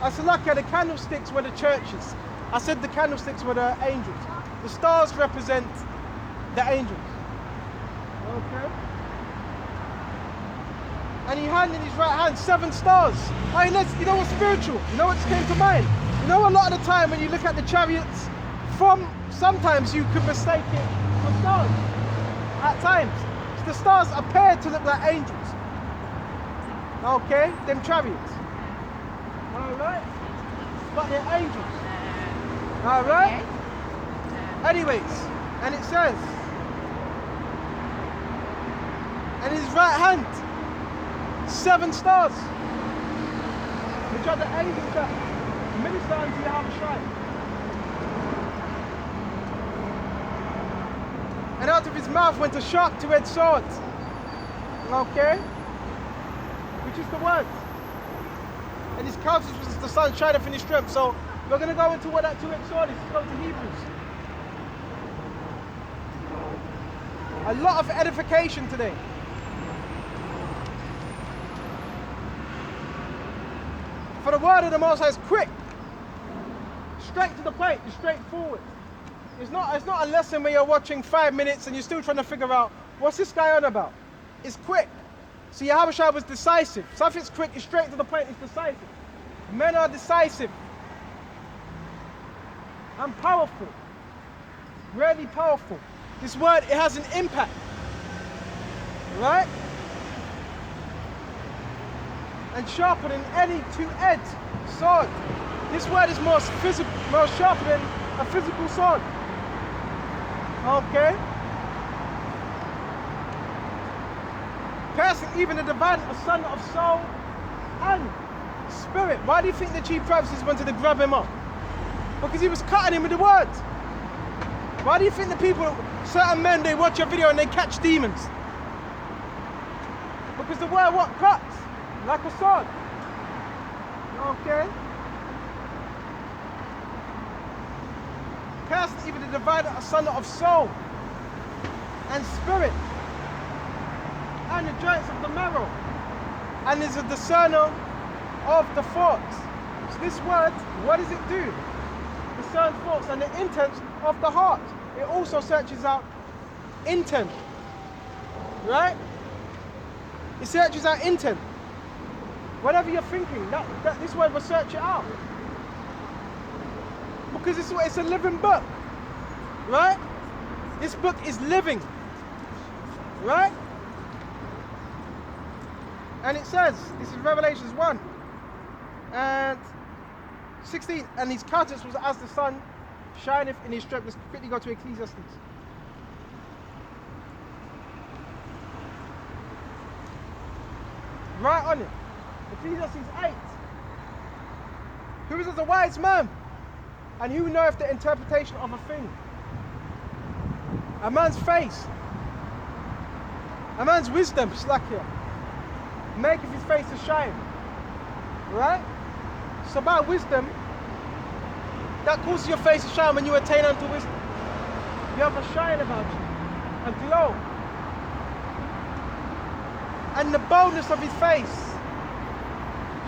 I said, look, the candlesticks were the churches. I said the candlesticks were the angels. The stars represent the angels. Okay? And he had in his right hand 7 stars. I mean, you know what's spiritual? You know what came to mind? You know, a lot of the time when you look at the chariots, sometimes you could mistake it for stars. At times. So the stars appear to look like angels. Okay? Them chariots. Alright? But they're angels. Alright? Anyways, and it says, and in his right hand, 7 stars, which are the angels that minister unto Yahawashi. And out of his mouth went a sharp two-edged sword. Okay? Which is the word. And his counsel was the sun shineth in his strength. So we're going to go into what that two-edged sword is. Let's go to Hebrews. A lot of edification today. For the word of the Most High is quick, straight to the point, it's straightforward. It's not a lesson where you're watching 5 minutes and you're still trying to figure out, what's this guy on about? It's quick. So Yahawashi was decisive. Something's quick, it's straight to the point, it's decisive. Men are decisive and powerful, really powerful. This word, it has an impact, right? And sharper than any two-edged sword. This word is more physical, more sharper than a physical sword. Okay? Piercing even the dividing asunder of soul and spirit. Why do you think the chief priests wanted to grab him up? Because he was cutting him with the word. Why do you think the people, certain men, they watch your video and they catch demons? Because the word what cuts? Like a sword. Okay? Piercing even the divider asunder of soul and spirit and the joints of the marrow, and is a discerner of the thoughts. So this word, what does it do? Discern thoughts and the intents of the heart. It also searches out intent. Right? It searches out intent. Whatever you're thinking, this word will search it out. Because it's a living book. Right? This book is living. Right? And it says, this is Revelations 1 and 16, and his countenance was as the sun shineth in his strength. Let's quickly go to Ecclesiastes. Right on it. Ecclesiastes 8. Who is as a wise man, and who knoweth the interpretation of a thing? A man's face, a man's wisdom, slakia, maketh his face to shine. Right? So by wisdom, that causes your face to shine when you attain unto wisdom. You have a shine about you, a glow. And the boldness of his face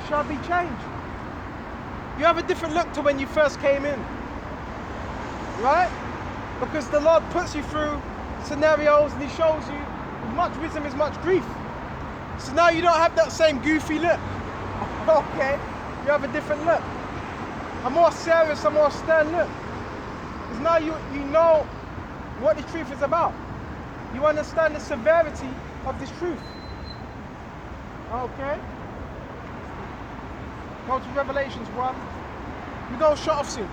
shall be changed. You have a different look to when you first came in. Right? Because the Lord puts you through scenarios and he shows you much wisdom is much grief. So now you don't have that same goofy look. Okay? You have a different look. A more serious, a more stern look. Because now you know what the truth is about. You understand the severity of this truth. Okay? Go to Revelations 1. We go shut off soon.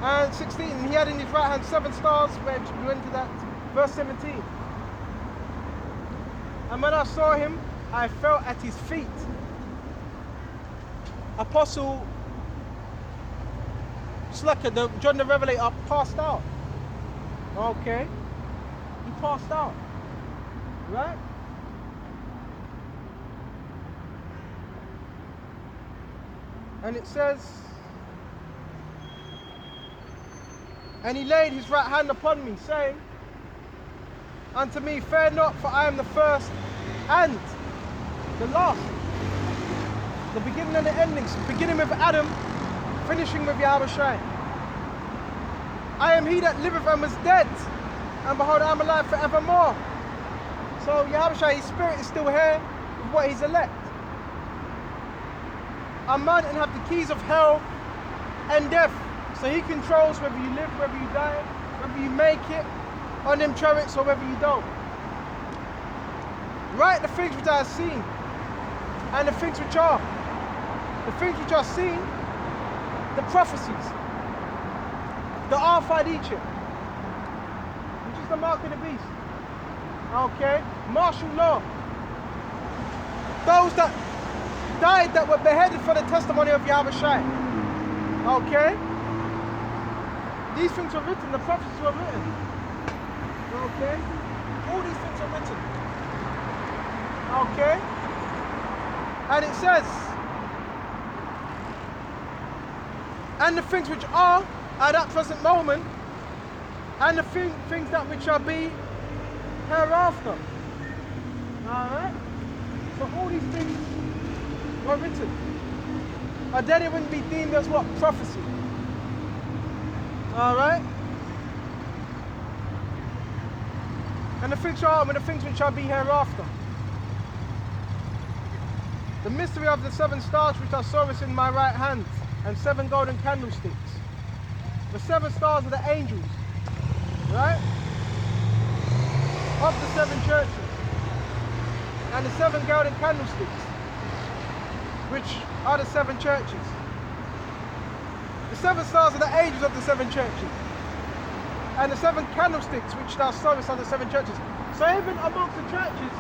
And 16, he had in his right hand 7 stars, where we went to that, verse 17. And when I saw him, I fell at his feet. Apostle Slacker, John the Revelator, passed out. Okay? He passed out. Right? And it says, and he laid his right hand upon me, saying unto me, fear not, for I am the first and the last. The beginning and the endings, beginning with Adam, finishing with Yahawashi. I am he that liveth and was dead, and behold, I am alive forevermore. So Yahawashi, his spirit is still here with what he's elect. A man and have the keys of hell and death. So he controls whether you live, whether you die, whether you make it on them chariots or whether you don't. Write the things which I have seen, and the things which are. The things which are seen, the prophecies, the Alpha and Egypt, which is the mark of the beast. Okay, martial law. Those that died that were beheaded for the testimony of Yahawashi. Okay, these things were written, the prophecies were written. Okay, all these things are written. Okay, and it says, and the things which are at that present moment, and the things that which shall be hereafter. Alright? So all these things were written. And then it wouldn't be deemed as what? Prophecy. Alright? And the things are, and the things which shall be hereafter. The mystery of the 7 stars which thou sawest in my right hand, and 7 golden candlesticks. The 7 stars are the angels, right? Of the 7 churches. And the 7 golden candlesticks, which are the 7 churches. The 7 stars are the angels of the 7 churches. And the 7 candlesticks which thou sawest are the 7 churches. So even amongst the churches,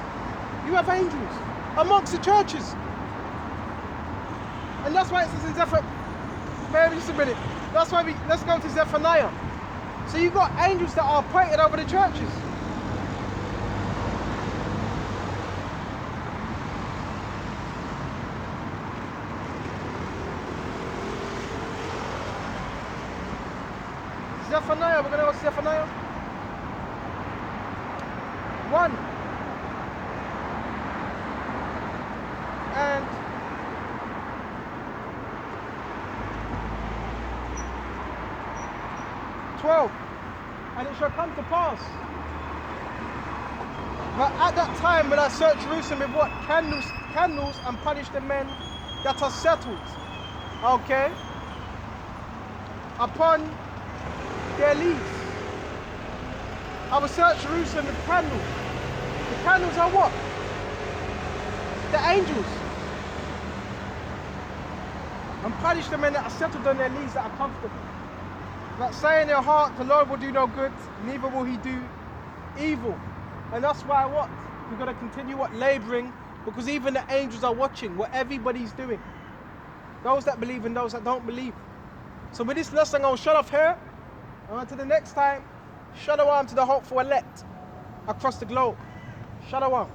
you have angels. Amongst the churches. And that's why it says in Zephaniah, maybe just a minute. That's why let's go to Zephaniah. So you've got angels that are appointed over the churches. Zephaniah, we're going to go to Zephaniah 1 and 12. And it shall come to pass that at that time when I search Jerusalem with what? Candles and punish the men that are settled. Okay? Upon their leaves. I will search Jerusalem with candles. The candles are what? The angels. And punish the men that are settled on their leaves that are comfortable. That say in their heart, the Lord will do no good, neither will he do evil. And that's why what? We've got to continue what? Laboring, because even the angels are watching what everybody's doing. Those that believe and those that don't believe. So with this lesson, I'll shut off here. And until the next time, shalom to the hopeful elect across the globe. Shalom.